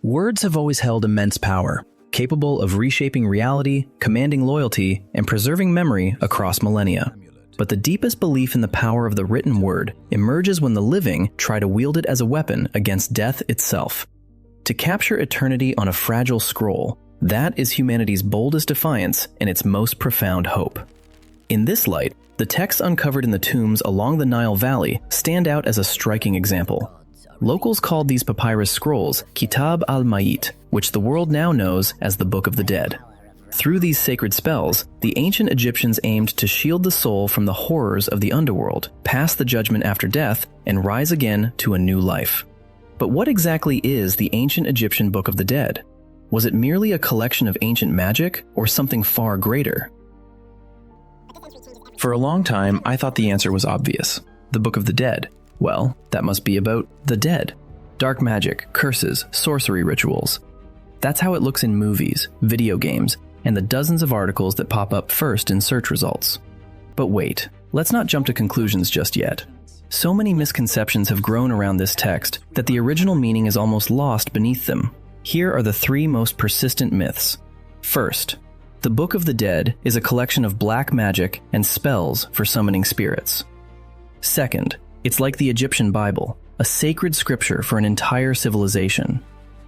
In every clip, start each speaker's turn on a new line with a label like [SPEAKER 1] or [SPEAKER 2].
[SPEAKER 1] Words have always held immense power, capable of reshaping reality, commanding loyalty, and preserving memory across millennia. But the deepest belief in the power of the written word emerges when the living try to wield it as a weapon against death itself. To capture eternity on a fragile scroll, that is humanity's boldest defiance and its most profound hope. In this light, the texts uncovered in the tombs along the Nile Valley stand out as a striking example. Locals called these papyrus scrolls Kitab al-Mayit, which the world now knows as the Book of the Dead. Through these sacred spells, the ancient Egyptians aimed to shield the soul from the horrors of the underworld, pass the judgment after death, and rise again to a new life. But what exactly is the ancient Egyptian Book of the Dead? Was it merely a collection of ancient magic, or something far greater? For a long time, I thought the answer was obvious. The Book of the Dead. Well, that must be about the dead. Dark magic, curses, sorcery rituals. That's how it looks in movies, video games, and the dozens of articles that pop up first in search results. But wait, let's not jump to conclusions just yet. So many misconceptions have grown around this text that the original meaning is almost lost beneath them. Here are the 3 most persistent myths. First, the Book of the Dead is a collection of black magic and spells for summoning spirits. Second, it's like the Egyptian Bible, a sacred scripture for an entire civilization.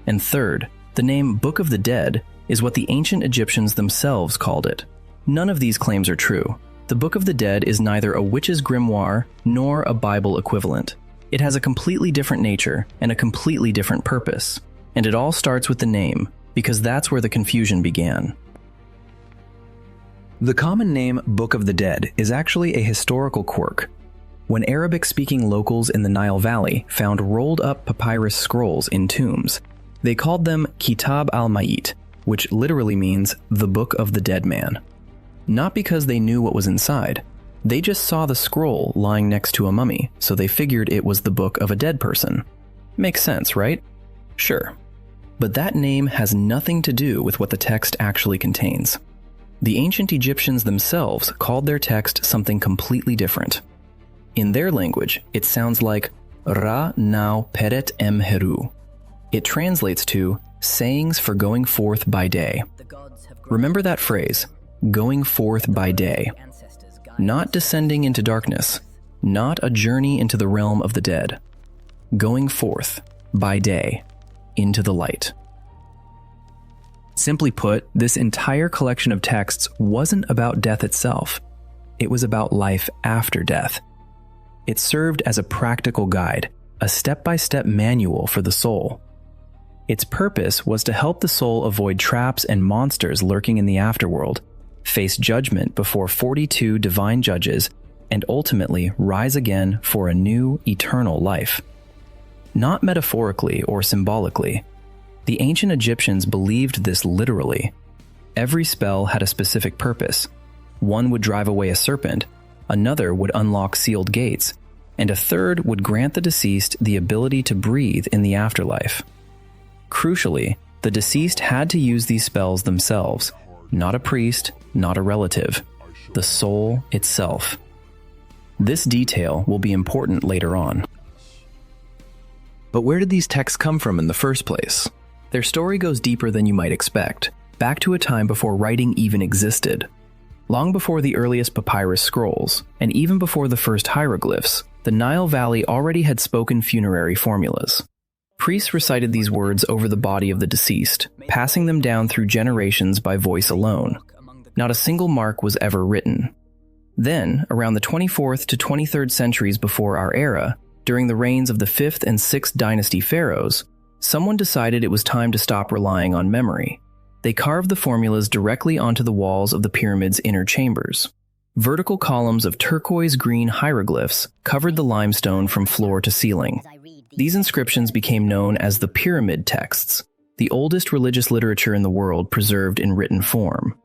[SPEAKER 1] And third, the name Book of the Dead is what the ancient Egyptians themselves called it. None of these claims are true. The Book of the Dead is neither a witch's grimoire nor a Bible equivalent. It has a completely different nature and a completely different purpose. And it all starts with the name, because that's where the confusion began. The common name Book of the Dead is actually a historical quirk. When Arabic-speaking locals in the Nile Valley found rolled-up papyrus scrolls in tombs, they called them Kitab al-Mayit, which literally means the Book of the Dead Man. Not because they knew what was inside. They just saw the scroll lying next to a mummy, so they figured it was the book of a dead person. Makes sense, right? Sure. But that name has nothing to do with what the text actually contains. The ancient Egyptians themselves called their text something completely different. In their language, it sounds like Ra Nau Peret Em Heru. It translates to sayings for going forth by day. Remember that phrase, going forth by day. Not descending into darkness, not a journey into the realm of the dead. Going forth by day into the light. Simply put, this entire collection of texts wasn't about death itself. It was about life after death. It served as a practical guide, a step-by-step manual for the soul. Its purpose was to help the soul avoid traps and monsters lurking in the afterworld, face judgment before 42 divine judges, and ultimately rise again for a new, eternal life. Not metaphorically or symbolically. The ancient Egyptians believed this literally. Every spell had a specific purpose. One would drive away a serpent, another would unlock sealed gates, and a third would grant the deceased the ability to breathe in the afterlife. Crucially, the deceased had to use these spells themselves, not a priest, not a relative, the soul itself. This detail will be important later on. But where did these texts come from in the first place? Their story goes deeper than you might expect, back to a time before writing even existed. Long before the earliest papyrus scrolls, and even before the first hieroglyphs, the Nile Valley already had spoken funerary formulas. Priests recited these words over the body of the deceased, passing them down through generations by voice alone. Not a single mark was ever written. Then, around the 24th to 23rd centuries before our era, during the reigns of the 5th and 6th dynasty pharaohs, someone decided it was time to stop relying on memory. They carved the formulas directly onto the walls of the pyramid's inner chambers. Vertical columns of turquoise-green hieroglyphs covered the limestone from floor to ceiling. These inscriptions became known as the pyramid texts, the oldest religious literature in the world preserved in written form.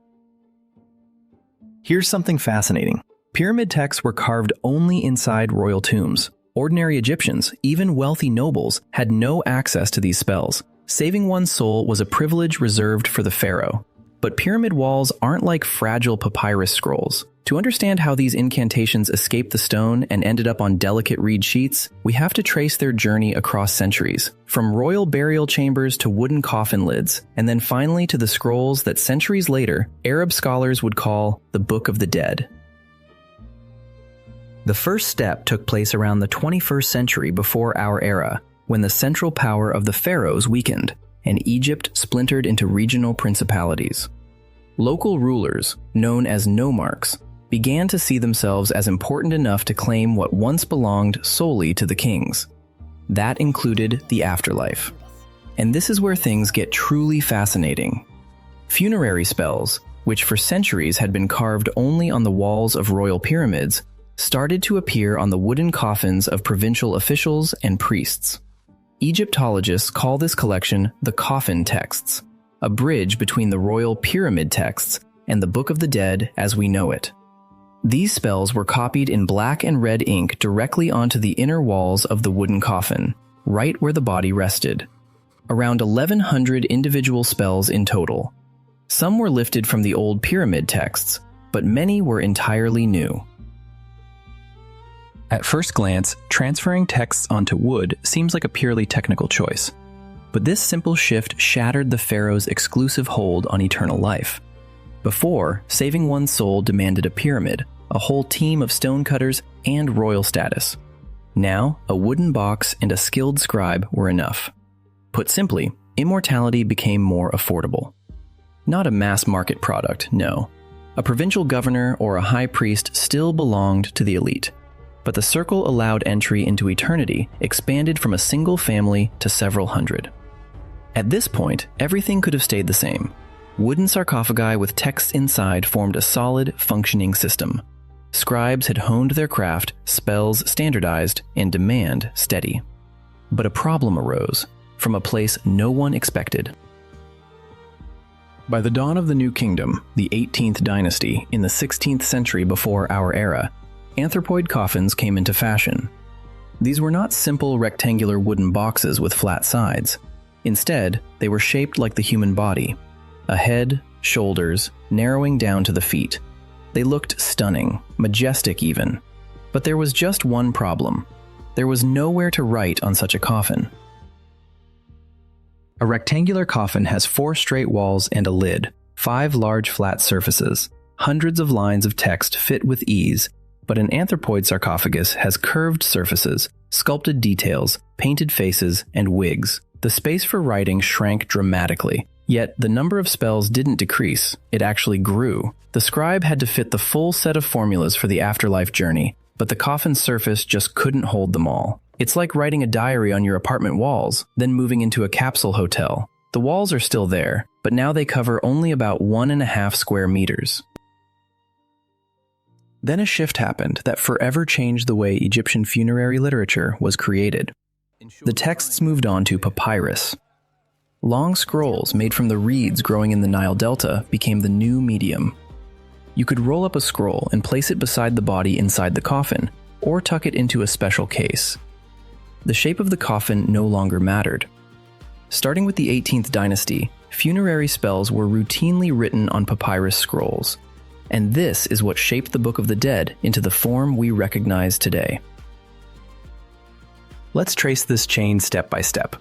[SPEAKER 1] Here's something fascinating. Pyramid texts were carved only inside royal tombs. Ordinary Egyptians, even wealthy nobles, had no access to these spells. Saving one's soul was a privilege reserved for the pharaoh. But pyramid walls aren't like fragile papyrus scrolls. To understand how these incantations escaped the stone and ended up on delicate reed sheets, we have to trace their journey across centuries, from royal burial chambers to wooden coffin lids, and then finally to the scrolls that centuries later, Arab scholars would call the Book of the Dead. The first step took place around the 21st century before our era, when the central power of the pharaohs weakened, and Egypt splintered into regional principalities. Local rulers, known as nomarchs, began to see themselves as important enough to claim what once belonged solely to the kings. That included the afterlife. And this is where things get truly fascinating. Funerary spells, which for centuries had been carved only on the walls of royal pyramids, started to appear on the wooden coffins of provincial officials and priests. Egyptologists call this collection the coffin texts, a bridge between the royal pyramid texts and the Book of the Dead as we know it. These spells were copied in black and red ink directly onto the inner walls of the wooden coffin, right where the body rested. Around 1,100 individual spells in total. Some were lifted from the old pyramid texts, but many were entirely new. At first glance, transferring texts onto wood seems like a purely technical choice. But this simple shift shattered the pharaoh's exclusive hold on eternal life. Before, saving one's soul demanded a pyramid, a whole team of stonecutters, and royal status. Now, a wooden box and a skilled scribe were enough. Put simply, immortality became more affordable. Not a mass market product, no. A provincial governor or a high priest still belonged to the elite. But the circle allowed entry into eternity expanded from a single family to several hundred. At this point, everything could have stayed the same. Wooden sarcophagi with texts inside formed a solid, functioning system. Scribes had honed their craft, spells standardized, and demand steady. But a problem arose, from a place no one expected. By the dawn of the New Kingdom, the 18th dynasty, in the 16th century before our era, anthropoid coffins came into fashion. These were not simple rectangular wooden boxes with flat sides. Instead, they were shaped like the human body. A head, shoulders, narrowing down to the feet. They looked stunning, majestic even. But there was just one problem. There was nowhere to write on such a coffin. A rectangular coffin has 4 straight walls and a lid, 5 large flat surfaces. Hundreds of lines of text fit with ease, but an anthropoid sarcophagus has curved surfaces, sculpted details, painted faces, and wigs. The space for writing shrank dramatically, yet the number of spells didn't decrease, it actually grew. The scribe had to fit the full set of formulas for the afterlife journey, but the coffin's surface just couldn't hold them all. It's like writing a diary on your apartment walls, then moving into a capsule hotel. The walls are still there, but now they cover only about 1.5 square meters. Then a shift happened that forever changed the way Egyptian funerary literature was created. The texts moved on to papyrus. Long scrolls made from the reeds growing in the Nile Delta became the new medium. You could roll up a scroll and place it beside the body inside the coffin, or tuck it into a special case. The shape of the coffin no longer mattered. Starting with the 18th dynasty, funerary spells were routinely written on papyrus scrolls. And this is what shaped the Book of the Dead into the form we recognize today. Let's trace this chain step by step.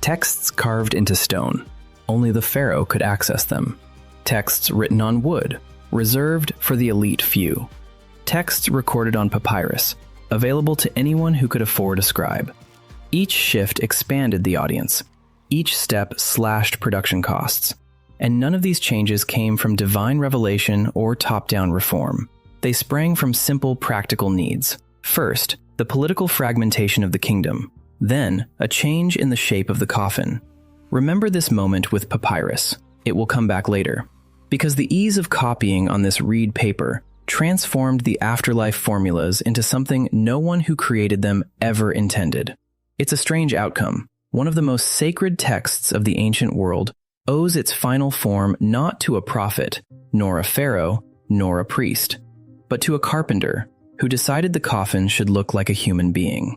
[SPEAKER 1] Texts carved into stone. Only the pharaoh could access them. Texts written on wood, reserved for the elite few. Texts recorded on papyrus, available to anyone who could afford a scribe. Each shift expanded the audience. Each step slashed production costs. And none of these changes came from divine revelation or top-down reform. They sprang from simple practical needs. First, the political fragmentation of the kingdom. Then, a change in the shape of the coffin. Remember this moment with papyrus. It will come back later. Because the ease of copying on this reed paper transformed the afterlife formulas into something no one who created them ever intended. It's a strange outcome. One of the most sacred texts of the ancient world owes its final form not to a prophet, nor a pharaoh, nor a priest, but to a carpenter who decided the coffin should look like a human being.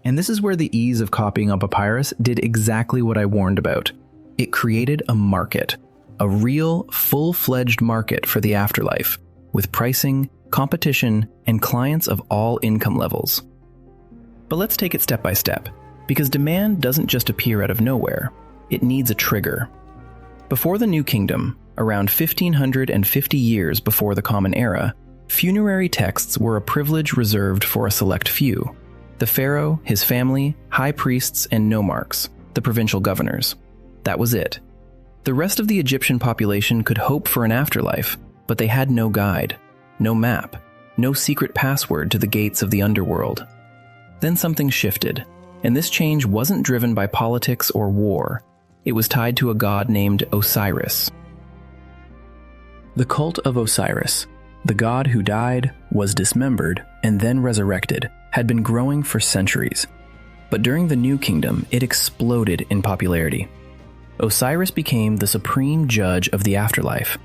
[SPEAKER 1] And this is where the ease of copying on papyrus did exactly what I warned about. It created a market a real, full-fledged market for the afterlife, with pricing, competition, and clients of all income levels. But let's take it step by step, because demand doesn't just appear out of nowhere. It needs a trigger. Before the New Kingdom, around 1550 years before the Common Era, funerary texts were a privilege reserved for a select few: the pharaoh, his family, high priests, and nomarchs, the provincial governors. That was it. The rest of the Egyptian population could hope for an afterlife, but they had no guide, no map, no secret password to the gates of the underworld. Then something shifted, and this change wasn't driven by politics or war. It was tied to a god named Osiris. The cult of Osiris, the god who died, was dismembered, and then resurrected, had been growing for centuries. But during the New Kingdom, it exploded in popularity. Osiris became the supreme judge of the afterlife.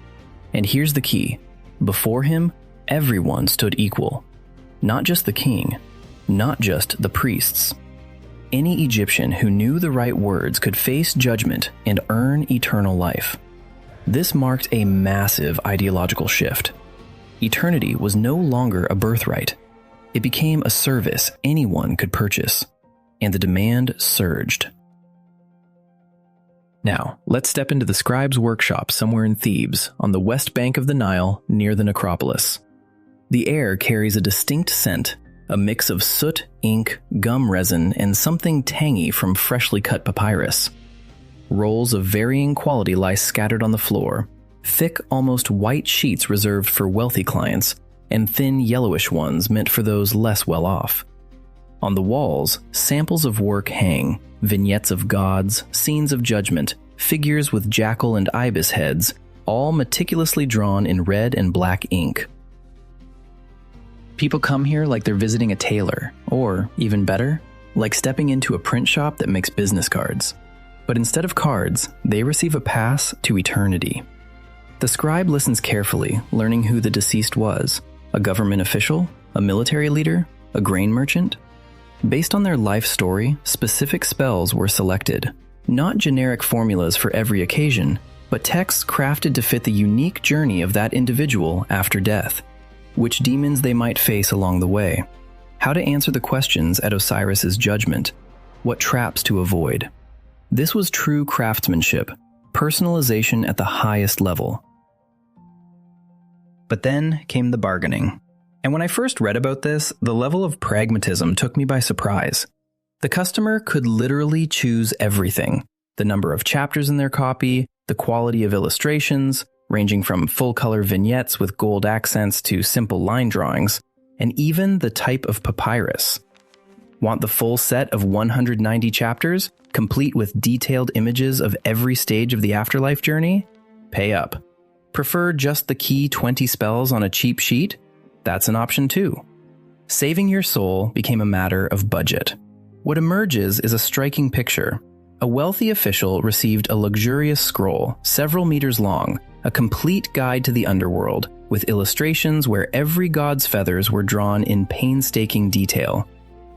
[SPEAKER 1] And here's the key: before him, everyone stood equal. Not just the king, not just the priests. Any Egyptian who knew the right words could face judgment and earn eternal life. This marked a massive ideological shift. Eternity was no longer a birthright. It became a service anyone could purchase, and the demand surged. Now, let's step into the scribe's workshop somewhere in Thebes, on the west bank of the Nile, near the necropolis. The air carries a distinct scent, a mix of soot, ink, gum resin, and something tangy from freshly cut papyrus. Rolls of varying quality lie scattered on the floor, thick, almost white sheets reserved for wealthy clients, and thin yellowish ones meant for those less well off. On the walls, samples of work hang, vignettes of gods, scenes of judgment, figures with jackal and ibis heads, all meticulously drawn in red and black ink. People come here like they're visiting a tailor, or, even better, like stepping into a print shop that makes business cards. But instead of cards, they receive a pass to eternity. The scribe listens carefully, learning who the deceased was: a government official, a military leader, a grain merchant. Based on their life story, specific spells were selected, not generic formulas for every occasion, but texts crafted to fit the unique journey of that individual after death, which demons they might face along the way, how to answer the questions at Osiris's judgment, what traps to avoid. This was true craftsmanship, personalization at the highest level. But then came the bargaining. And when I first read about this, the level of pragmatism took me by surprise. The customer could literally choose everything: the number of chapters in their copy, the quality of illustrations, ranging from full-color vignettes with gold accents to simple line drawings, and even the type of papyrus. Want the full set of 190 chapters, complete with detailed images of every stage of the afterlife journey? Pay up. Prefer just the key 20 spells on a cheap sheet? That's an option too. Saving your soul became a matter of budget. What emerges is a striking picture. A wealthy official received a luxurious scroll, several meters long, a complete guide to the underworld, with illustrations where every god's feathers were drawn in painstaking detail.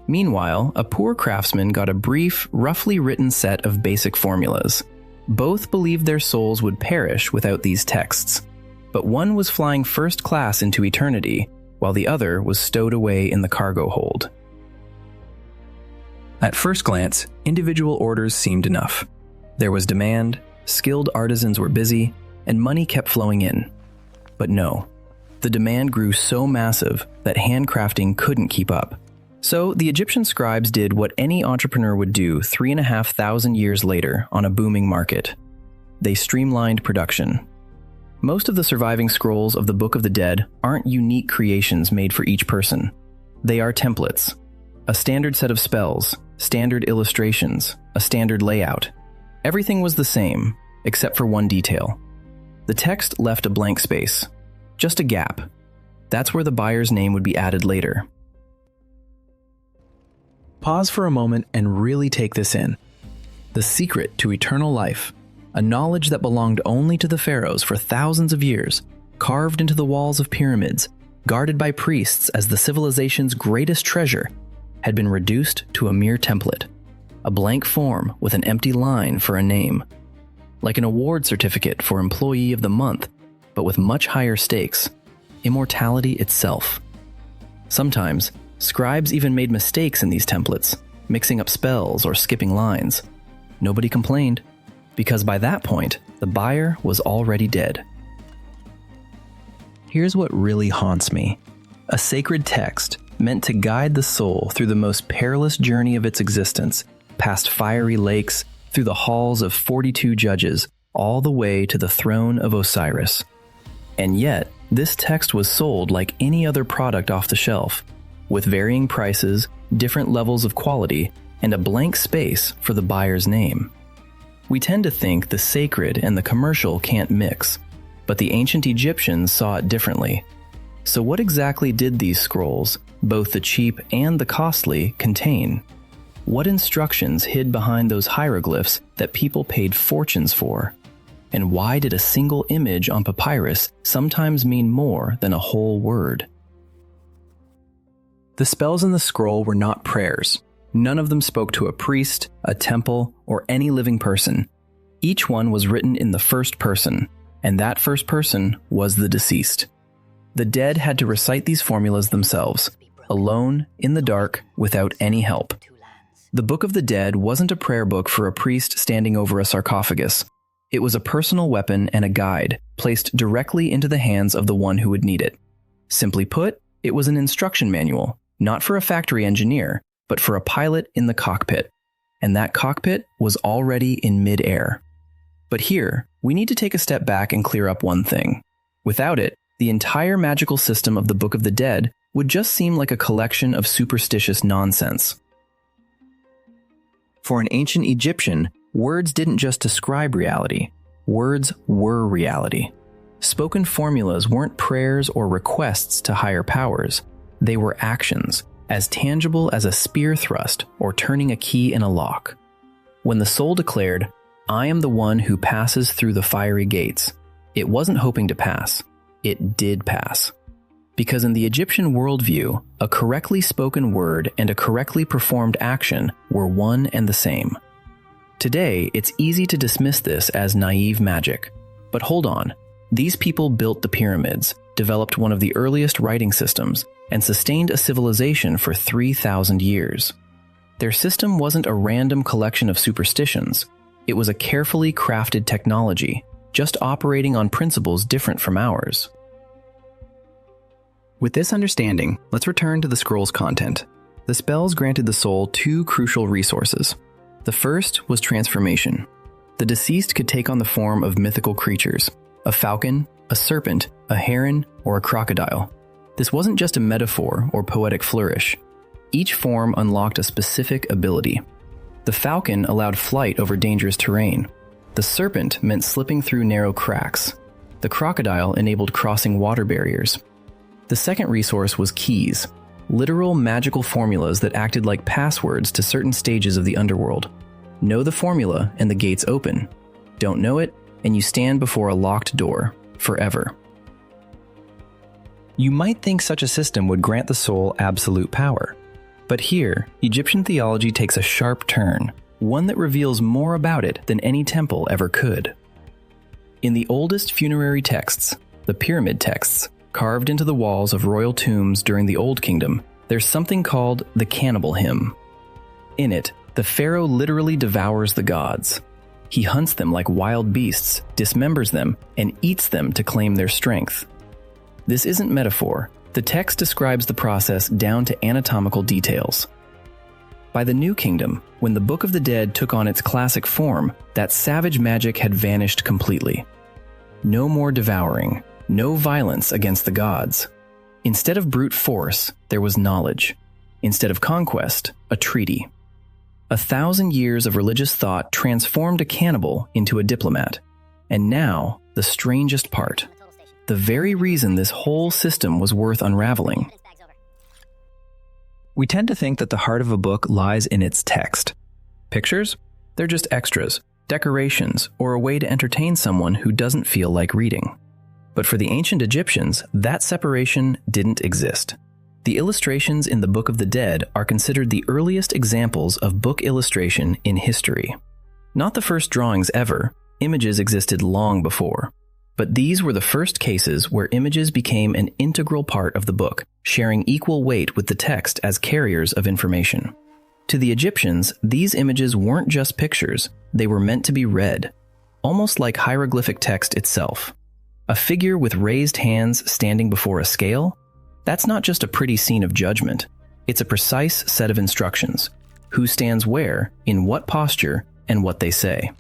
[SPEAKER 1] Meanwhile, a poor craftsman got a brief, roughly written set of basic formulas. Both believed their souls would perish without these texts, but one was flying first class into eternity, while the other was stowed away in the cargo hold. At first glance, individual orders seemed enough. There was demand, skilled artisans were busy, and money kept flowing in. But no, the demand grew so massive that handcrafting couldn't keep up. So the Egyptian scribes did what any entrepreneur would do 3,500 years later on a booming market. They streamlined production. Most of the surviving scrolls of the Book of the Dead aren't unique creations made for each person. They are templates. A standard set of spells, standard illustrations, a standard layout. Everything was the same, except for one detail. The text left a blank space, just a gap. That's where the buyer's name would be added later. Pause for a moment and really take this in. The secret to eternal life, a knowledge that belonged only to the pharaohs for thousands of years, carved into the walls of pyramids, guarded by priests as the civilization's greatest treasure, had been reduced to a mere template, a blank form with an empty line for a name. like an award certificate for Employee of the Month, but with much higher stakes: immortality itself. Sometimes, scribes even made mistakes in these templates, mixing up spells or skipping lines. Nobody complained, because by that point, the buyer was already dead. Here's what really haunts me: a sacred text meant to guide the soul through the most perilous journey of its existence, past fiery lakes, through the halls of 42 judges, all the way to the throne of Osiris. And yet, this text was sold like any other product off the shelf, with varying prices, different levels of quality, and a blank space for the buyer's name. We tend to think the sacred and the commercial can't mix, but the ancient Egyptians saw it differently. So what exactly did these scrolls, both the cheap and the costly, contain? What instructions hid behind those hieroglyphs that people paid fortunes for? And why did a single image on papyrus sometimes mean more than a whole word? The spells in the scroll were not prayers. None of them spoke to a priest, a temple, or any living person. Each one was written in the first person, and that first person was the deceased. The dead had to recite these formulas themselves, alone, in the dark, without any help. The Book of the Dead wasn't a prayer book for a priest standing over a sarcophagus. It was a personal weapon and a guide, placed directly into the hands of the one who would need it. Simply put, it was an instruction manual, not for a factory engineer, but for a pilot in the cockpit. And that cockpit was already in mid-air. But here, we need to take a step back and clear up one thing. Without it, the entire magical system of the Book of the Dead would just seem like a collection of superstitious nonsense. For an ancient Egyptian, words didn't just describe reality. Words were reality. Spoken formulas weren't prayers or requests to higher powers. They were actions, as tangible as a spear thrust or turning a key in a lock. When the soul declared, "I am the one who passes through the fiery gates," it wasn't hoping to pass. It did pass. Because in the Egyptian worldview, a correctly spoken word and a correctly performed action were one and the same. Today, it's easy to dismiss this as naive magic. But hold on, these people built the pyramids, developed one of the earliest writing systems, and sustained a civilization for 3,000 years. Their system wasn't a random collection of superstitions. It was a carefully crafted technology, just operating on principles different from ours. With this understanding, let's return to the scroll's content. The spells granted the soul two crucial resources. The first was transformation. The deceased could take on the form of mythical creatures: a falcon, a serpent, a heron, or a crocodile. This wasn't just a metaphor or poetic flourish. Each form unlocked a specific ability. The falcon allowed flight over dangerous terrain. The serpent meant slipping through narrow cracks. The crocodile enabled crossing water barriers. The second resource was keys, literal magical formulas that acted like passwords to certain stages of the underworld. Know the formula and the gates open. Don't know it, and you stand before a locked door, forever. You might think such a system would grant the soul absolute power. But here, Egyptian theology takes a sharp turn, one that reveals more about it than any temple ever could. In the oldest funerary texts, the pyramid texts, carved into the walls of royal tombs during the Old Kingdom, there's something called the cannibal hymn. In it, the pharaoh literally devours the gods. He hunts them like wild beasts, dismembers them, and eats them to claim their strength. This isn't metaphor. The text describes the process down to anatomical details. By the New Kingdom, when the Book of the Dead took on its classic form, that savage magic had vanished completely. No more devouring, no violence against the gods. Instead of brute force, there was knowledge. Instead of conquest, a treaty. 1,000 years of religious thought transformed a cannibal into a diplomat. And now, the strangest part. The very reason this whole system was worth unraveling. We tend to think that the heart of a book lies in its text. Pictures? They're just extras, decorations, or a way to entertain someone who doesn't feel like reading. But for the ancient Egyptians, that separation didn't exist. The illustrations in the Book of the Dead are considered the earliest examples of book illustration in history. Not the first drawings ever, Images existed long before, but these were the first cases where images became an integral part of the book, sharing equal weight with the text as carriers of information. To the Egyptians, these images weren't just pictures, they were meant to be read, almost like hieroglyphic text itself. A figure with raised hands standing before a scale? That's not just a pretty scene of judgment. It's a precise set of instructions. Who stands where, in what posture, and what they say.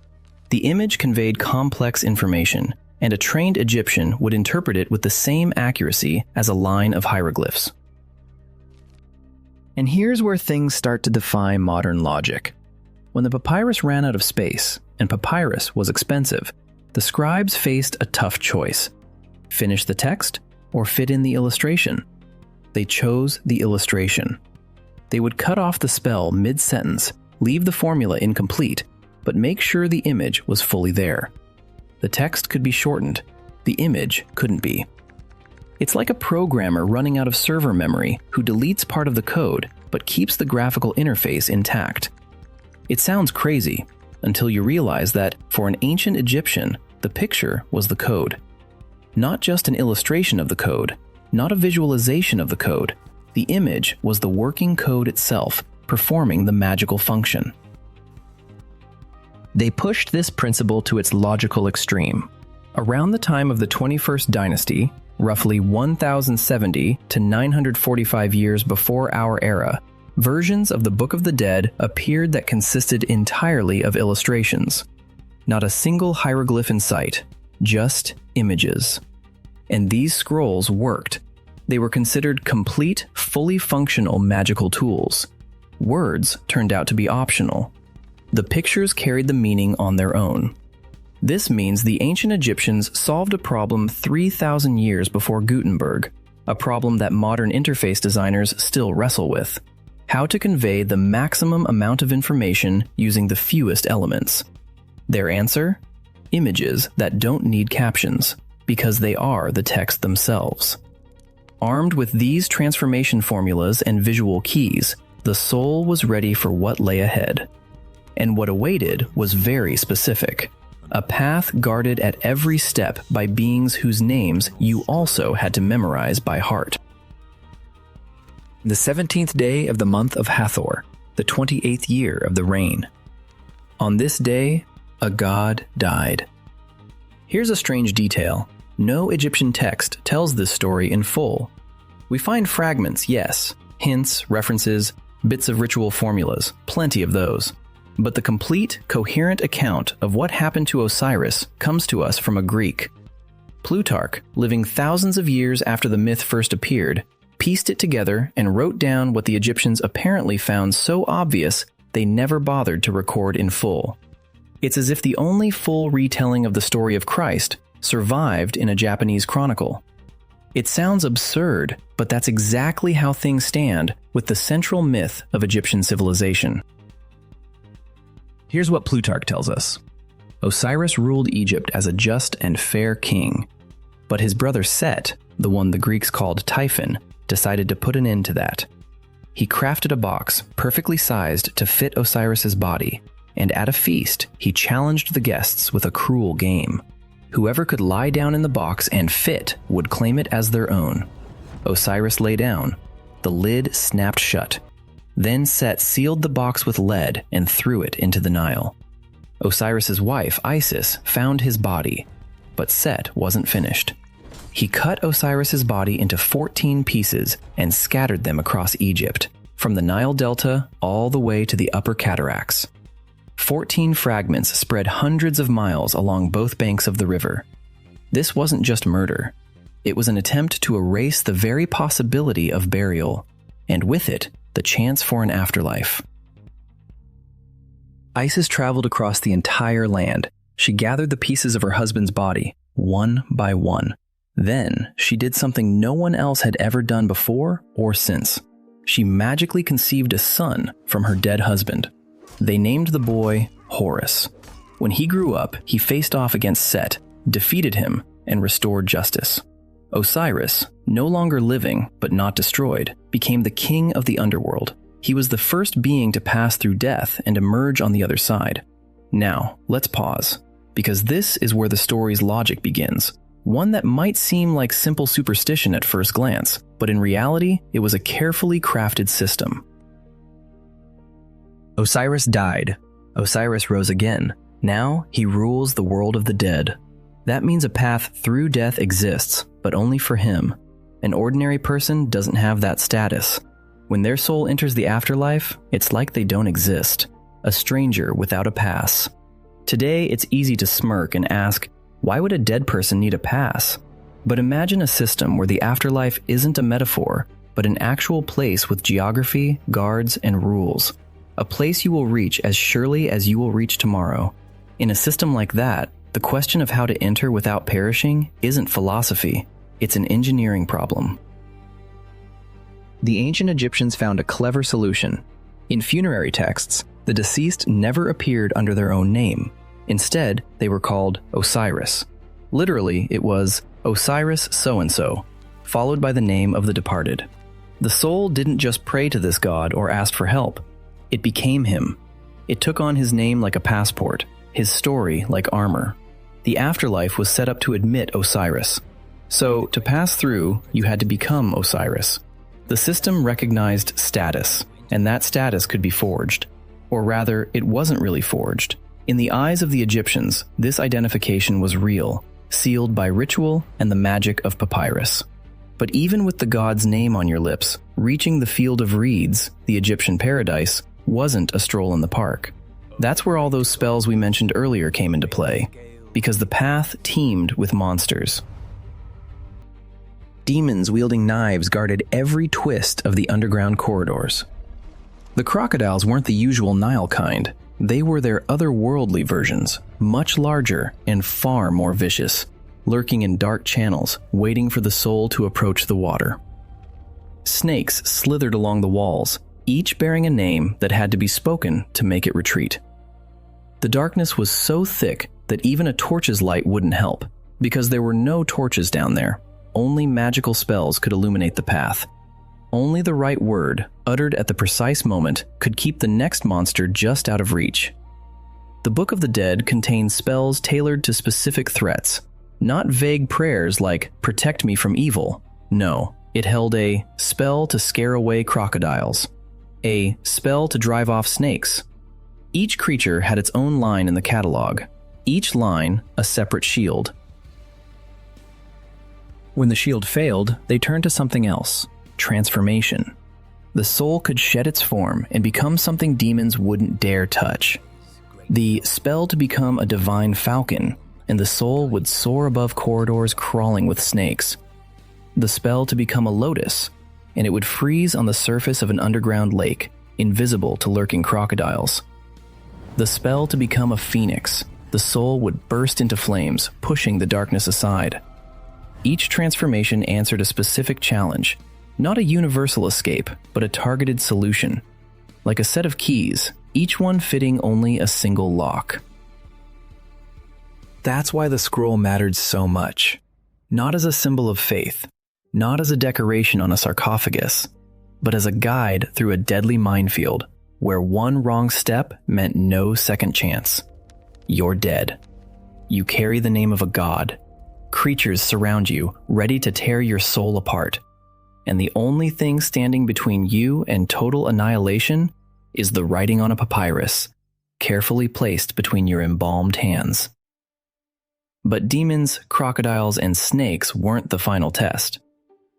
[SPEAKER 1] The image conveyed complex information, and a trained Egyptian would interpret it with the same accuracy as a line of hieroglyphs. And here's where things start to defy modern logic. When the papyrus ran out of space, and papyrus was expensive, the scribes faced a tough choice. Finish the text or fit in the illustration? They chose the illustration. They would cut off the spell mid-sentence, leave the formula incomplete, but make sure the image was fully there. The text could be shortened, the image couldn't be. It's like a programmer running out of server memory who deletes part of the code but keeps the graphical interface intact. It sounds crazy until you realize that, for an ancient Egyptian, the picture was the code. Not just an illustration of the code, not a visualization of the code. The image was the working code itself, performing the magical function. They pushed this principle to its logical extreme. Around the time of the 21st dynasty, roughly 1070 to 945 years before our era, versions of the Book of the Dead appeared that consisted entirely of illustrations. Not a single hieroglyph in sight, just images. And these scrolls worked. They were considered complete, fully functional magical tools. Words turned out to be optional. The pictures carried the meaning on their own. This means the ancient Egyptians solved a problem 3,000 years before Gutenberg, a problem that modern interface designers still wrestle with: how to convey the maximum amount of information using the fewest elements. Their answer? Images that don't need captions, because they are the text themselves. Armed with these transformation formulas and visual keys, the soul was ready for what lay ahead. And what awaited was very specific. A path guarded at every step by beings whose names you also had to memorize by heart. The 17th day of the month of Hathor, the 28th year of the reign. On this day, a god died. Here's a strange detail. No Egyptian text tells this story in full. We find fragments, yes, hints, references, bits of ritual formulas, plenty of those. But the complete, coherent account of what happened to Osiris comes to us from a Greek. Plutarch, living thousands of years after the myth first appeared, pieced it together and wrote down what the Egyptians apparently found so obvious they never bothered to record in full. It's as if the only full retelling of the story of Christ survived in a Japanese chronicle. It sounds absurd, but that's exactly how things stand with the central myth of Egyptian civilization. Here's what Plutarch tells us. Osiris ruled Egypt as a just and fair king, but his brother Set, the one the Greeks called Typhon, decided to put an end to that. He crafted a box perfectly sized to fit Osiris's body, and at a feast, he challenged the guests with a cruel game. Whoever could lie down in the box and fit would claim it as their own. Osiris lay down. The lid snapped shut. Then Set sealed the box with lead and threw it into the Nile. Osiris's wife, Isis, found his body, but Set wasn't finished. He cut Osiris's body into 14 pieces and scattered them across Egypt, from the Nile Delta all the way to the Upper Cataracts. 14 fragments spread hundreds of miles along both banks of the river. This wasn't just murder. It was an attempt to erase the very possibility of burial, and with it, the chance for an afterlife. Isis traveled across the entire land. She gathered the pieces of her husband's body, one by one. Then, she did something no one else had ever done before or since. She magically conceived a son from her dead husband. They named the boy Horus. When he grew up, he faced off against Set, defeated him, and restored justice. Osiris, no longer living but not destroyed, became the king of the underworld. He was the first being to pass through death and emerge on the other side. Now, let's pause. because this is where the story's logic begins. One that might seem like simple superstition at first glance, but in reality, it was a carefully crafted system. Osiris died. Osiris rose again. Now, he rules the world of the dead. That means a path through death exists, but only for him. An ordinary person doesn't have that status. When their soul enters the afterlife, it's like they don't exist. A stranger without a pass. Today, it's easy to smirk and ask, why would a dead person need a pass? But imagine a system where the afterlife isn't a metaphor, but an actual place with geography, guards, and rules. A place you will reach as surely as you will reach tomorrow. In a system like that, the question of how to enter without perishing isn't philosophy, it's an engineering problem. The ancient Egyptians found a clever solution. In funerary texts, the deceased never appeared under their own name. Instead, they were called Osiris. Literally, it was Osiris so-and-so, followed by the name of the departed. The soul didn't just pray to this god or ask for help. It became him. It took on his name like a passport, his story like armor. The afterlife was set up to admit Osiris. So, to pass through, you had to become Osiris. The system recognized status, and that status could be forged. Or rather, it wasn't really forged. In the eyes of the Egyptians, this identification was real, sealed by ritual and the magic of papyrus. But even with the god's name on your lips, reaching the field of reeds, the Egyptian paradise, wasn't a stroll in the park. That's where all those spells we mentioned earlier came into play, because the path teemed with monsters. Demons wielding knives guarded every twist of the underground corridors. The crocodiles weren't the usual Nile kind. They were their otherworldly versions, much larger and far more vicious, lurking in dark channels, waiting for the soul to approach the water. Snakes slithered along the walls, each bearing a name that had to be spoken to make it retreat. The darkness was so thick that even a torch's light wouldn't help, because there were no torches down there. Only magical spells could illuminate the path. Only the right word, uttered at the precise moment, could keep the next monster just out of reach. The Book of the Dead contains spells tailored to specific threats, not vague prayers like, "Protect me from evil." No, it held a spell to scare away crocodiles, a spell to drive off snakes. Each creature had its own line in the catalog, each line a separate shield. When the shield failed, they turned to something else. Transformation. The soul could shed its form and become something demons wouldn't dare touch. The spell to become a divine falcon, and the soul would soar above corridors crawling with snakes. The spell to become a lotus, and it would freeze on the surface of an underground lake, invisible to lurking crocodiles. The spell to become a phoenix, the soul would burst into flames, pushing the darkness aside. Each transformation answered a specific challenge. Not a universal escape, but a targeted solution. Like a set of keys, each one fitting only a single lock. That's why the scroll mattered so much. Not as a symbol of faith, not as a decoration on a sarcophagus, but as a guide through a deadly minefield where one wrong step meant no second chance. You're dead. You carry the name of a god. Creatures surround you, ready to tear your soul apart. And the only thing standing between you and total annihilation is the writing on a papyrus, carefully placed between your embalmed hands. But demons, crocodiles, and snakes weren't the final test.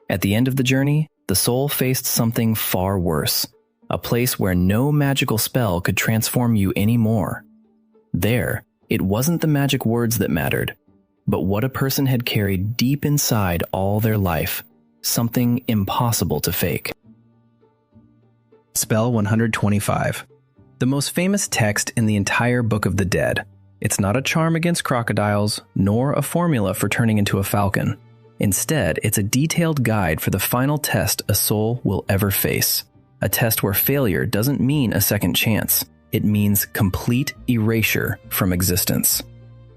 [SPEAKER 1] At the end of the journey, the soul faced something far worse, a place where no magical spell could transform you anymore. There, it wasn't the magic words that mattered, but what a person had carried deep inside all their life. Something impossible to fake. Spell 125. The most famous text in the entire Book of the Dead. It's not a charm against crocodiles, nor a formula for turning into a falcon. Instead, it's a detailed guide for the final test a soul will ever face. A test where failure doesn't mean a second chance. It means complete erasure from existence.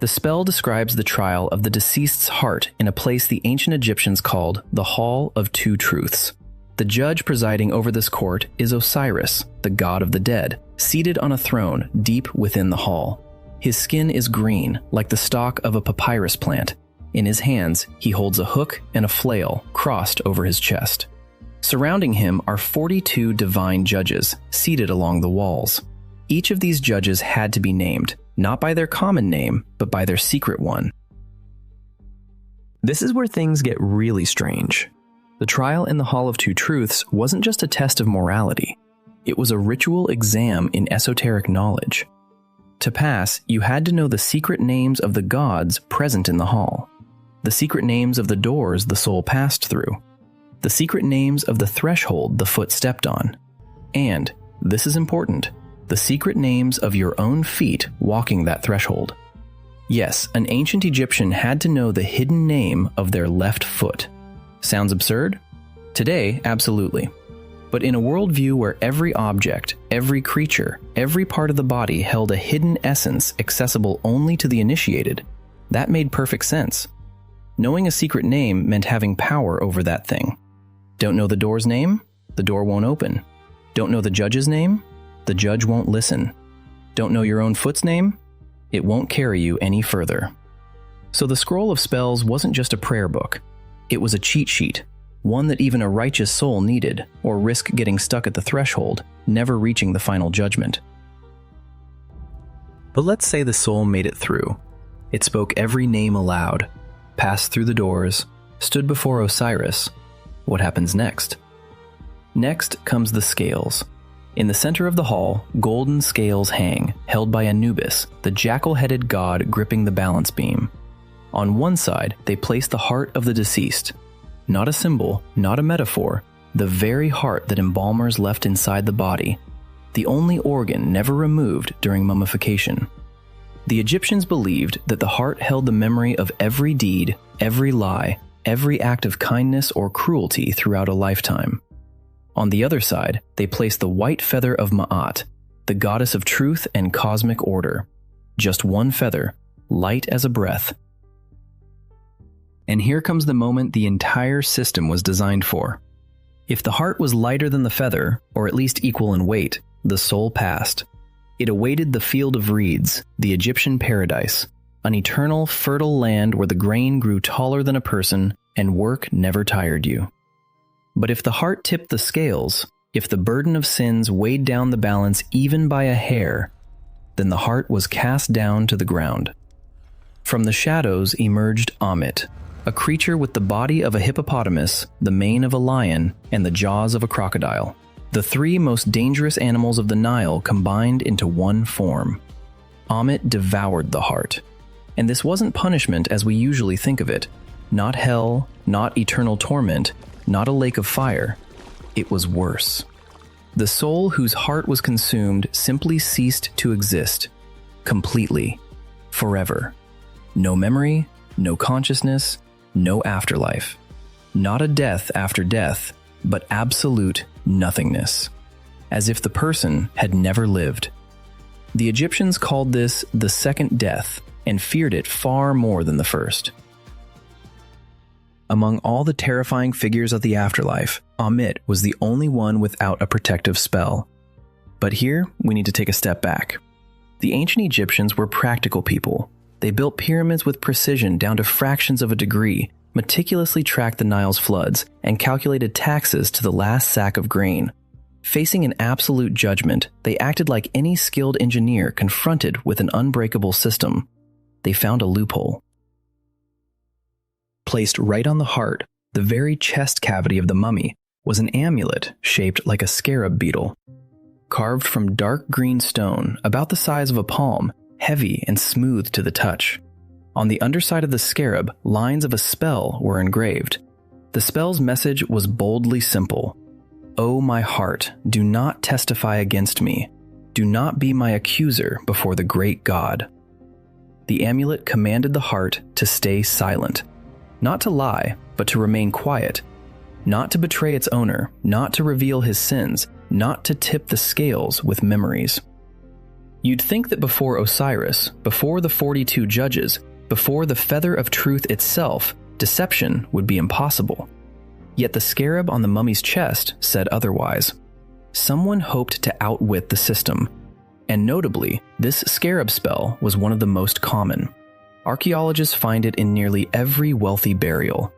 [SPEAKER 1] The spell describes the trial of the deceased's heart in a place the ancient Egyptians called the Hall of Two Truths. The judge presiding over this court is Osiris, the god of the dead, seated on a throne deep within the hall. His skin is green, like the stalk of a papyrus plant. In his hands, he holds a hook and a flail crossed over his chest. Surrounding him are 42 divine judges seated along the walls. Each of these judges had to be named, not by their common name, but by their secret one. This is where things get really strange. The trial in the Hall of Two Truths wasn't just a test of morality. It was a ritual exam in esoteric knowledge. To pass, you had to know the secret names of the gods present in the hall, the secret names of the doors the soul passed through, the secret names of the threshold the foot stepped on, and, this is important, the secret names of your own feet walking that threshold. Yes, an ancient Egyptian had to know the hidden name of their left foot. Sounds absurd? Today, absolutely. But in a worldview where every object, every creature, every part of the body held a hidden essence accessible only to the initiated, that made perfect sense. Knowing a secret name meant having power over that thing. Don't know the door's name? The door won't open. Don't know the judge's name? The judge won't listen. Don't know your own foot's name? It won't carry you any further. So the scroll of spells wasn't just a prayer book. It was a cheat sheet, one that even a righteous soul needed, or risk getting stuck at the threshold, never reaching the final judgment. But let's say the soul made it through. It spoke every name aloud, passed through the doors, stood before Osiris. What happens next? Next comes the scales. In the center of the hall, golden scales hang, held by Anubis, the jackal-headed god gripping the balance beam. On one side, they place the heart of the deceased. Not a symbol, not a metaphor, the very heart that embalmers left inside the body, the only organ never removed during mummification. The Egyptians believed that the heart held the memory of every deed, every lie, every act of kindness or cruelty throughout a lifetime. On the other side, they placed the white feather of Ma'at, the goddess of truth and cosmic order. Just one feather, light as a breath. And here comes the moment the entire system was designed for. If the heart was lighter than the feather, or at least equal in weight, the soul passed. It awaited the field of reeds, the Egyptian paradise, an eternal, fertile land where the grain grew taller than a person and work never tired you. But if the heart tipped the scales, if the burden of sins weighed down the balance even by a hair, then the heart was cast down to the ground. From the shadows emerged Amit, a creature with the body of a hippopotamus, the mane of a lion, and the jaws of a crocodile. The three most dangerous animals of the Nile combined into one form. Amit devoured the heart. And this wasn't punishment as we usually think of it. Not hell, not eternal torment, not a lake of fire. It was worse. The soul whose heart was consumed simply ceased to exist. Completely. Forever. No memory, no consciousness, no afterlife. Not a death after death, but absolute nothingness. As if the person had never lived. The Egyptians called this the second death and feared it far more than the first. Among all the terrifying figures of the afterlife, Amit was the only one without a protective spell. But here, we need to take a step back. The ancient Egyptians were practical people. They built pyramids with precision down to fractions of a degree, meticulously tracked the Nile's floods, and calculated taxes to the last sack of grain. Facing an absolute judgment, they acted like any skilled engineer confronted with an unbreakable system. They found a loophole. Placed right on the heart, the very chest cavity of the mummy, was an amulet shaped like a scarab beetle. Carved from dark green stone, about the size of a palm, heavy and smooth to the touch. On the underside of the scarab, lines of a spell were engraved. The spell's message was boldly simple. "O my heart, do not testify against me. Do not be my accuser before the great God." The amulet commanded the heart to stay silent. Not to lie, but to remain quiet. Not to betray its owner, not to reveal his sins, not to tip the scales with memories. You'd think that before Osiris, before the 42 judges, before the feather of truth itself, deception would be impossible. Yet the scarab on the mummy's chest said otherwise. Someone hoped to outwit the system. And notably, this scarab spell was one of the most common. Archaeologists find it in nearly every wealthy burial.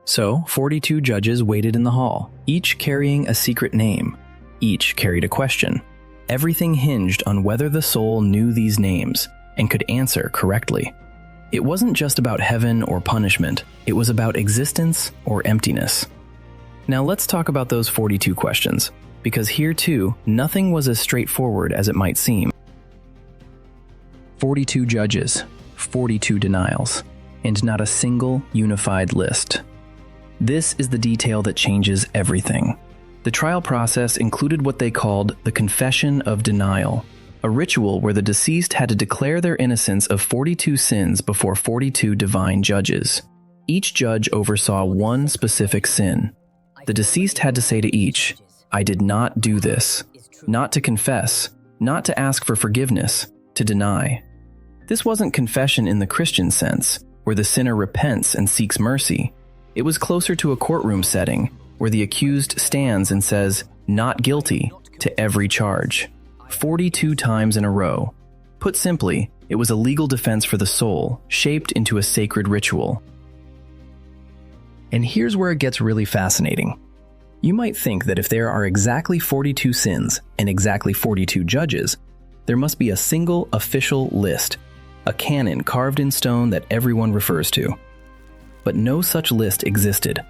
[SPEAKER 1] So, 42 judges waited in the hall, each carrying a secret name. Each carried a question. Everything hinged on whether the soul knew these names and could answer correctly. It wasn't just about heaven or punishment, it was about existence or emptiness. Now let's talk about those 42 questions, because here too, nothing was as straightforward as it might seem. 42 judges, 42 denials, and not a single unified list. This is the detail that changes everything. The trial process included what they called the Confession of Denial, a ritual where the deceased had to declare their innocence of 42 sins before 42 divine judges. Each judge oversaw one specific sin. The deceased had to say to each, "I did not do this," not to confess, not to ask for forgiveness, to deny. This wasn't confession in the Christian sense, where the sinner repents and seeks mercy. It was closer to a courtroom setting, where the accused stands and says, "Not guilty," to every charge. 42 times in a row. Put simply, it was a legal defense for the soul, shaped into a sacred ritual. And here's where it gets really fascinating. You might think that if there are exactly 42 sins and exactly 42 judges, there must be a single official list, a canon carved in stone that everyone refers to. But no such list existed.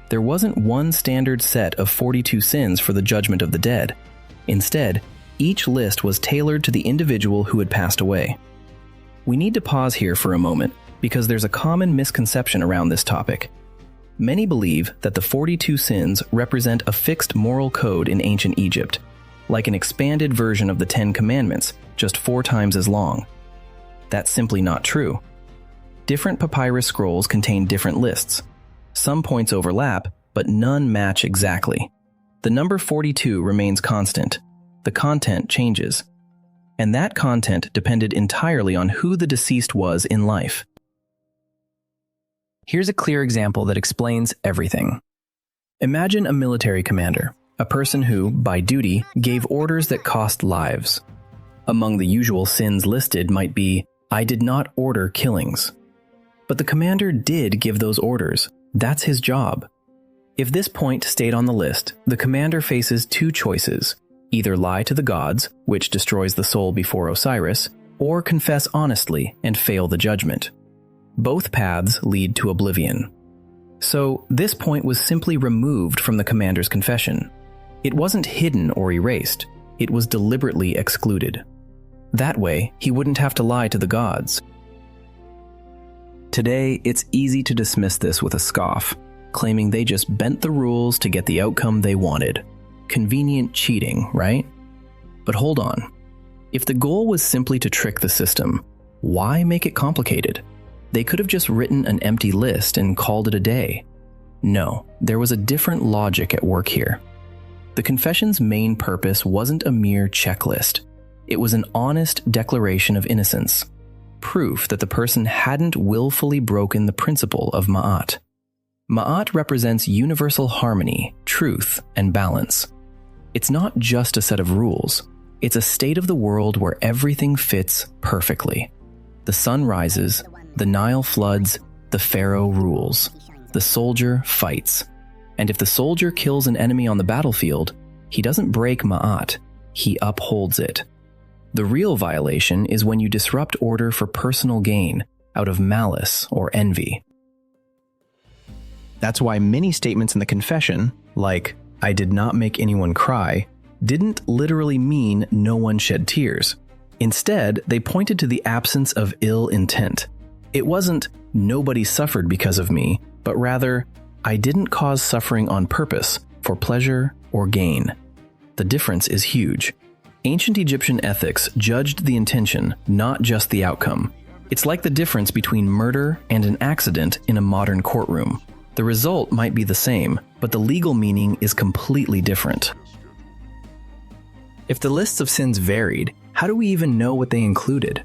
[SPEAKER 1] There wasn't one standard set of 42 sins for the judgment of the dead. Instead, each list was tailored to the individual who had passed away. We need to pause here for a moment because there's a common misconception around this topic. Many believe that the 42 sins represent a fixed moral code in ancient Egypt, like an expanded version of the 10 Commandments, just 4 times as long. That's simply not true. Different papyrus scrolls contain different lists. Some points overlap, but none match exactly. The number 42 remains constant. The content changes. And that content depended entirely on who the deceased was in life. Here's a clear example that explains everything. Imagine a military commander, a person who, by duty, gave orders that cost lives. Among the usual sins listed might be, "I did not order killings." But the commander did give those orders. That's his job. If this point stayed on the list, the commander faces 2 choices: either lie to the gods, which destroys the soul before Osiris, or confess honestly and fail the judgment. Both paths lead to oblivion. So this point was simply removed from the commander's confession. It wasn't hidden or erased. It was deliberately excluded. That way, he wouldn't have to lie to the gods. Today, it's easy to dismiss this with a scoff, claiming they just bent the rules to get the outcome they wanted. Convenient cheating, right? But hold on. If the goal was simply to trick the system, why make it complicated? They could have just written an empty list and called it a day. No, there was a different logic at work here. The confession's main purpose wasn't a mere checklist. It was an honest declaration of innocence, proof that the person hadn't willfully broken the principle of Ma'at. Ma'at represents universal harmony, truth, and balance. It's not just a set of rules. It's a state of the world where everything fits perfectly. The sun rises, the Nile floods, the pharaoh rules. The soldier fights. And if the soldier kills an enemy on the battlefield, he doesn't break Ma'at, he upholds it. The real violation is when you disrupt order for personal gain, out of malice or envy. That's why many statements in the confession, like, "I did not make anyone cry," didn't literally mean no one shed tears. Instead, they pointed to the absence of ill intent. It wasn't, "Nobody suffered because of me," but rather, "I didn't cause suffering on purpose, for pleasure or gain." The difference is huge. Ancient Egyptian ethics judged the intention, not just the outcome. It's like the difference between murder and an accident in a modern courtroom. The result might be the same, but the legal meaning is completely different. If the lists of sins varied, how do we even know what they included?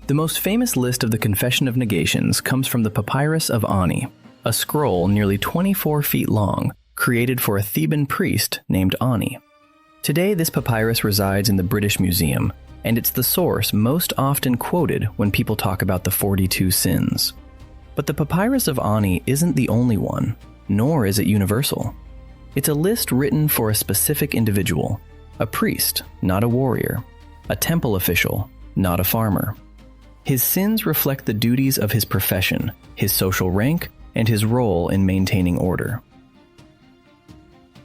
[SPEAKER 1] The most famous list of the Confession of Negations comes from the Papyrus of Ani, a scroll nearly 24 feet long, created for a Theban priest named Ani. Today, this papyrus resides in the British Museum, and it's the source most often quoted when people talk about the 42 sins. But the Papyrus of Ani isn't the only one, nor is it universal. It's a list written for a specific individual, a priest, not a warrior, a temple official, not a farmer. His sins reflect the duties of his profession, his social rank, and his role in maintaining order.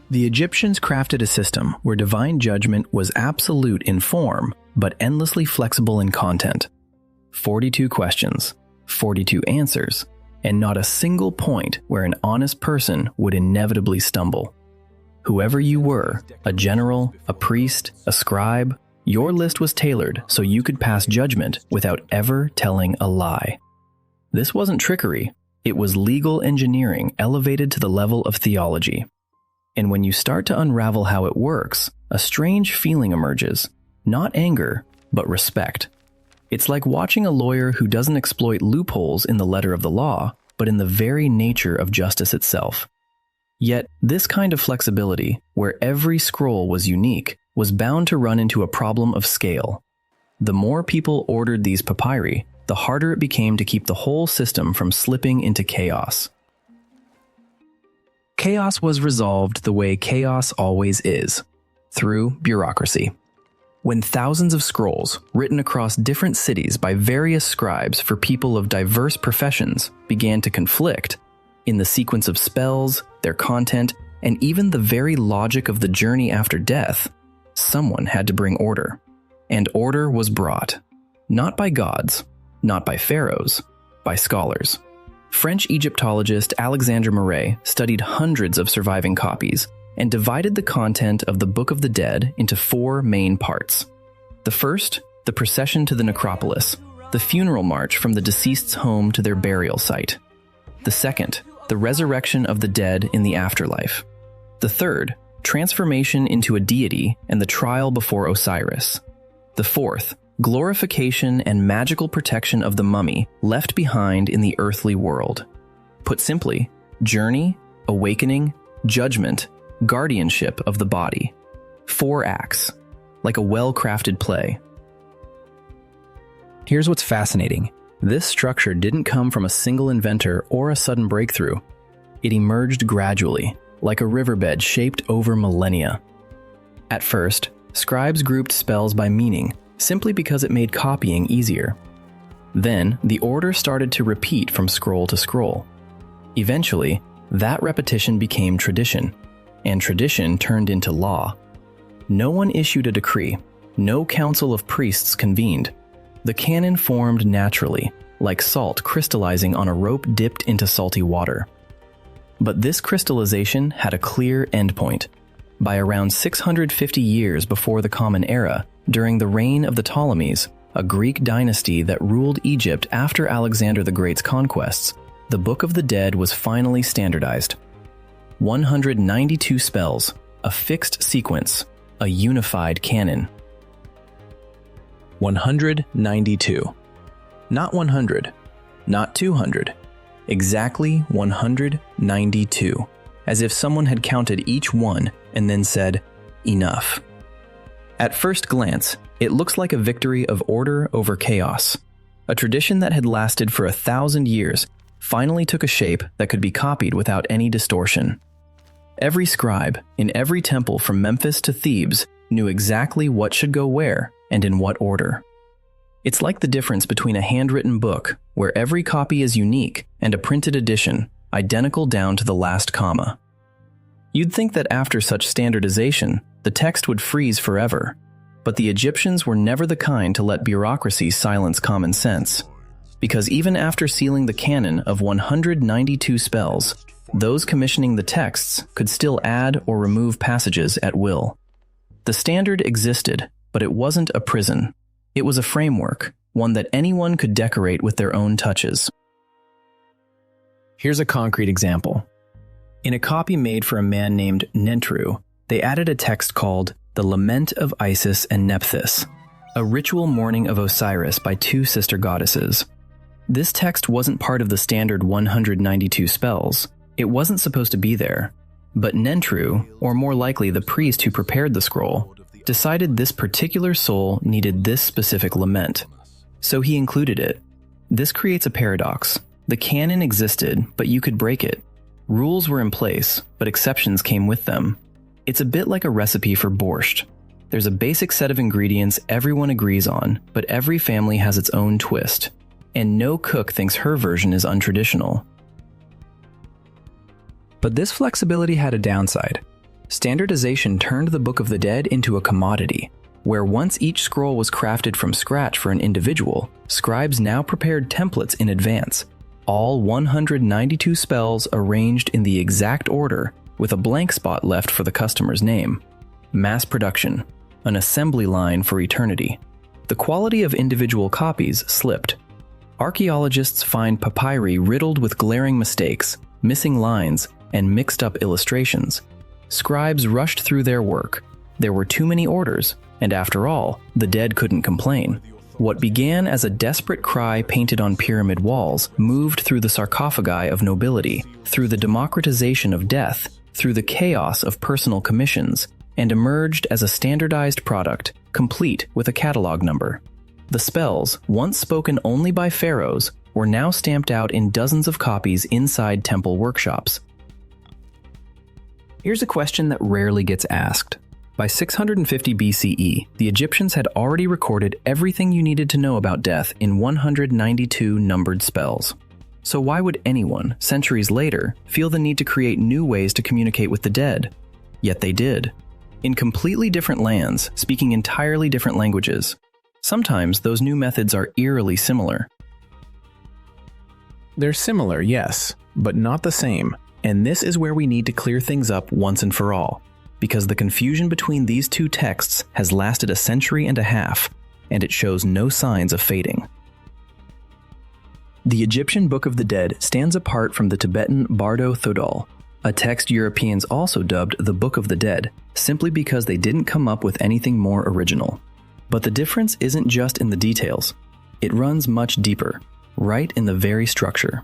[SPEAKER 1] The Egyptians crafted a system where divine judgment was absolute in form, but endlessly flexible in content. 42 questions, 42 answers, and not a single point where an honest person would inevitably stumble. Whoever you were, a general, a priest, a scribe, your list was tailored so you could pass judgment without ever telling a lie. This wasn't trickery, it was legal engineering elevated to the level of theology. And when you start to unravel how it works, a strange feeling emerges, not anger, but respect. It's like watching a lawyer who doesn't exploit loopholes in the letter of the law, but in the very nature of justice itself. Yet, this kind of flexibility, where every scroll was unique, was bound to run into a problem of scale. The more people ordered these papyri, the harder it became to keep the whole system from slipping into chaos. Chaos was resolved the way chaos always is, through bureaucracy. When thousands of scrolls, written across different cities by various scribes for people of diverse professions, began to conflict, in the sequence of spells, their content, and even the very logic of the journey after death, someone had to bring order. And order was brought, not by gods, not by pharaohs, by scholars. French Egyptologist Alexandre Marais studied hundreds of surviving copies and divided the content of the Book of the Dead into 4 main parts. The first, the procession to the necropolis, the funeral march from the deceased's home to their burial site. The second, the resurrection of the dead in the afterlife. The third, transformation into a deity and the trial before Osiris. The fourth, glorification and magical protection of the mummy left behind in the earthly world. Put simply, journey, awakening, judgment, guardianship of the body. 4 acts, like a well-crafted play. Here's what's fascinating. This structure didn't come from a single inventor or a sudden breakthrough. It emerged gradually, like a riverbed shaped over millennia. At first, scribes grouped spells by meaning, simply because it made copying easier. Then, the order started to repeat from scroll to scroll. Eventually, that repetition became tradition, and tradition turned into law. No one issued a decree, no council of priests convened. The canon formed naturally, like salt crystallizing on a rope dipped into salty water. But this crystallization had a clear endpoint. By around 650 years before the Common Era, during the reign of the Ptolemies, a Greek dynasty that ruled Egypt after Alexander the Great's conquests, the Book of the Dead was finally standardized. 192 spells, a fixed sequence, a unified canon. 192. Not 100, not 200, exactly 192, as if someone had counted each one and then said, enough. At first glance, it looks like a victory of order over chaos. A tradition that had lasted for 1,000 years finally took a shape that could be copied without any distortion. Every scribe, in every temple from Memphis to Thebes, knew exactly what should go where and in what order. It's like the difference between a handwritten book, where every copy is unique, and a printed edition, identical down to the last comma. You'd think that after such standardization, the text would freeze forever, but the Egyptians were never the kind to let bureaucracy silence common sense, because even after sealing the canon of 192 spells, those commissioning the texts could still add or remove passages at will. The standard existed, but it wasn't a prison. It was a framework, one that anyone could decorate with their own touches. Here's a concrete example. In a copy made for a man named Nentru, they added a text called The Lament of Isis and Nephthys, a ritual mourning of Osiris by 2 sister goddesses. This text wasn't part of the standard 192 spells. It wasn't supposed to be there. But Nentru, or more likely the priest who prepared the scroll, decided this particular soul needed this specific lament. So he included it. This creates a paradox. The canon existed, but you could break it. Rules were in place, but exceptions came with them. It's a bit like a recipe for borscht. There's a basic set of ingredients everyone agrees on, but every family has its own twist. And no cook thinks her version is untraditional. But this flexibility had a downside. Standardization turned the Book of the Dead into a commodity, where once each scroll was crafted from scratch for an individual, scribes now prepared templates in advance, all 192 spells arranged in the exact order, with a blank spot left for the customer's name. Mass production, an assembly line for eternity. The quality of individual copies slipped. Archaeologists find papyri riddled with glaring mistakes, missing lines, and mixed up illustrations. Scribes rushed through their work. There were too many orders, and after all, the dead couldn't complain. What began as a desperate cry painted on pyramid walls moved through the sarcophagi of nobility, through the democratization of death, through the chaos of personal commissions, and emerged as a standardized product, complete with a catalog number. The spells, once spoken only by pharaohs, were now stamped out in dozens of copies inside temple workshops. Here's a question that rarely gets asked. By 650 BCE, the Egyptians had already recorded everything you needed to know about death in 192 numbered spells. So why would anyone, centuries later, feel the need to create new ways to communicate with the dead? Yet they did. In completely different lands, speaking entirely different languages. Sometimes those new methods are eerily similar. They're similar, yes, but not the same. And this is where we need to clear things up once and for all, because the confusion between these two texts has lasted a century and a half, and it shows no signs of fading. The Egyptian Book of the Dead stands apart from the Tibetan Bardo Thodol, a text Europeans also dubbed the Book of the Dead, simply because they didn't come up with anything more original. But the difference isn't just in the details. It runs much deeper, right in the very structure.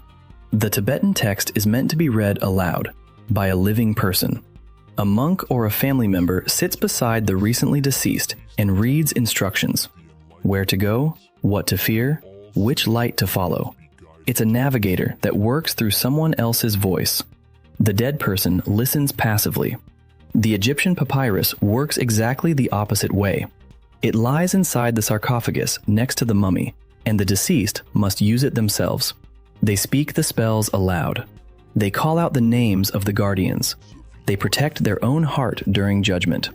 [SPEAKER 1] The Tibetan text is meant to be read aloud, by a living person. A monk or a family member sits beside the recently deceased and reads instructions. Where to go, what to fear, which light to follow. It's a navigator that works through someone else's voice. The dead person listens passively. The Egyptian papyrus works exactly the opposite way. It lies inside the sarcophagus next to the mummy, and the deceased must use it themselves. They speak the spells aloud. They call out the names of the guardians. They protect their own heart during judgment.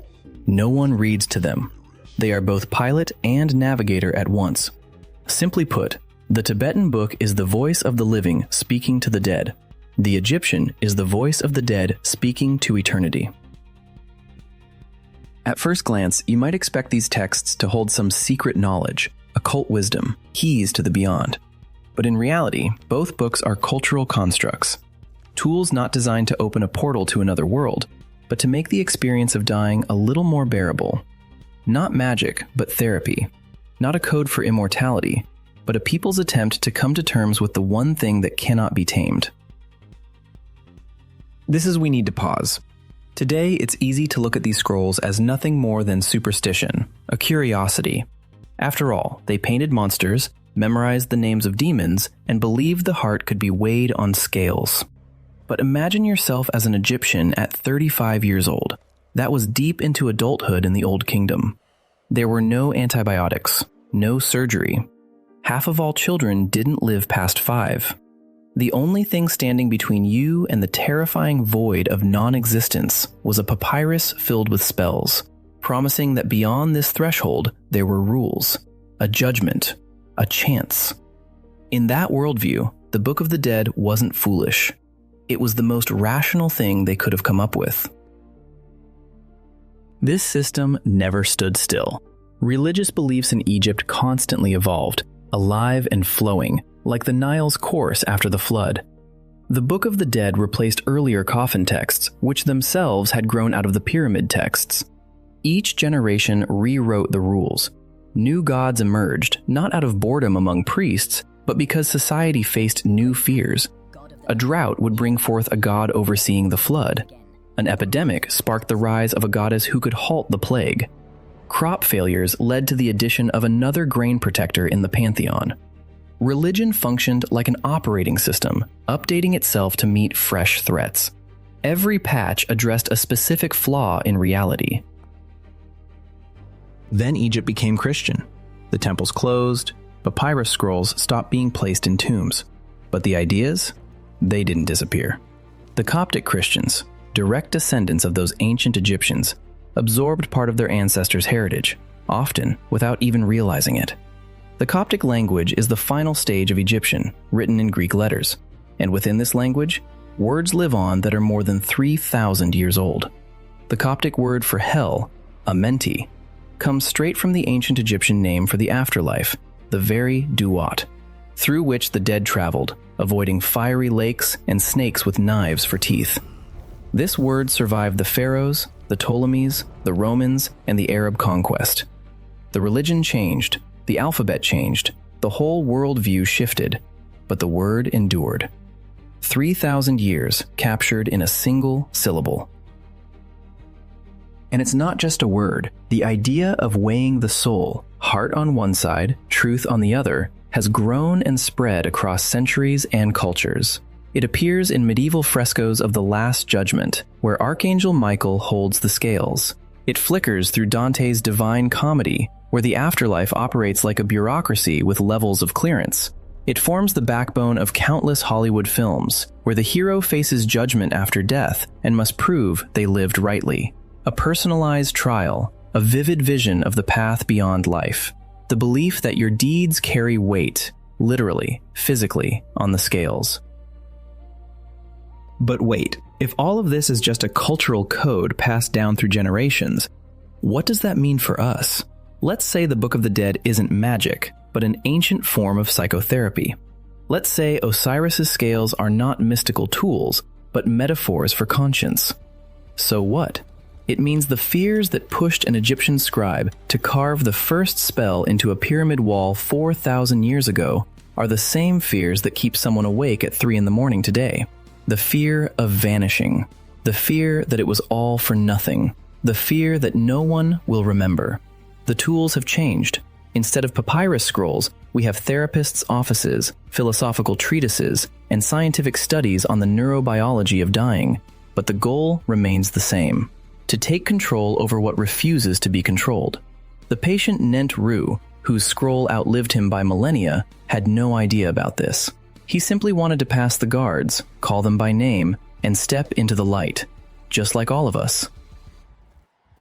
[SPEAKER 1] No one reads to them. They are both pilot and navigator at once. Simply put, the Tibetan book is the voice of the living speaking to the dead. The Egyptian is the voice of the dead speaking to eternity. At first glance, you might expect these texts to hold some secret knowledge, occult wisdom, keys to the beyond. But in reality, both books are cultural constructs. Tools not designed to open a portal to another world, but to make the experience of dying a little more bearable. Not magic, but therapy. Not a code for immortality, but a people's attempt to come to terms with the one thing that cannot be tamed. This is we need to pause. Today, it's easy to look at these scrolls as nothing more than superstition, a curiosity. After all, they painted monsters, memorized the names of demons, and believed the heart could be weighed on scales. But imagine yourself as an Egyptian at 35 years old. That was deep into adulthood in the Old Kingdom. There were no antibiotics, no surgery. Half of all children didn't live past 5. The only thing standing between you and the terrifying void of non-existence was a papyrus filled with spells, promising that beyond this threshold there were rules, a judgment, a chance. In that worldview, the Book of the Dead wasn't foolish. It was the most rational thing they could have come up with. This system never stood still. Religious beliefs in Egypt constantly evolved, alive and flowing, like the Nile's course after the flood. The Book of the Dead replaced earlier coffin texts, which themselves had grown out of the pyramid texts. Each generation rewrote the rules. New gods emerged, not out of boredom among priests, but because society faced new fears. A drought would bring forth a god overseeing the flood. An epidemic sparked the rise of a goddess who could halt the plague. Crop failures led to the addition of another grain protector in the pantheon. Religion functioned like an operating system, updating itself to meet fresh threats. Every patch addressed a specific flaw in reality. Then Egypt became Christian. The temples closed, papyrus scrolls stopped being placed in tombs. But the ideas? They didn't disappear. The Coptic Christians, direct descendants of those ancient Egyptians, absorbed part of their ancestors' heritage, often without even realizing it. The Coptic language is the final stage of Egyptian, written in Greek letters, and within this language, words live on that are more than 3,000 years old. The Coptic word for hell, amenti, comes straight from the ancient Egyptian name for the afterlife, the very duat, through which the dead traveled, avoiding fiery lakes and snakes with knives for teeth. This word survived the pharaohs, the Ptolemies, the Romans, and the Arab conquest. The religion changed, the alphabet changed, the whole worldview shifted, but the word endured. 3,000 years captured in a single syllable. And it's not just a word. The idea of weighing the soul, heart on one side, truth on the other, has grown and spread across centuries and cultures. It appears in medieval frescoes of the Last Judgment, where Archangel Michael holds the scales. It flickers through Dante's Divine Comedy, where the afterlife operates like a bureaucracy with levels of clearance. It forms the backbone of countless Hollywood films, where the hero faces judgment after death and must prove they lived rightly. A personalized trial, a vivid vision of the path beyond life. The belief that your deeds carry weight, literally, physically, on the scales. But wait, if all of this is just a cultural code passed down through generations, what does that mean for us? Let's say the Book of the Dead isn't magic, but an ancient form of psychotherapy. Let's say Osiris's scales are not mystical tools, but metaphors for conscience. So what? It means the fears that pushed an Egyptian scribe to carve the first spell into a pyramid wall 4,000 years ago are the same fears that keep someone awake at 3 a.m. today. The fear of vanishing. The fear that it was all for nothing. The fear that no one will remember. The tools have changed. Instead of papyrus scrolls, we have therapists' offices, philosophical treatises, and scientific studies on the neurobiology of dying. But the goal remains the same: to take control over what refuses to be controlled. The patient Nent Ru, whose scroll outlived him by millennia, had no idea about this. He simply wanted to pass the guards, call them by name, and step into the light, just like all of us.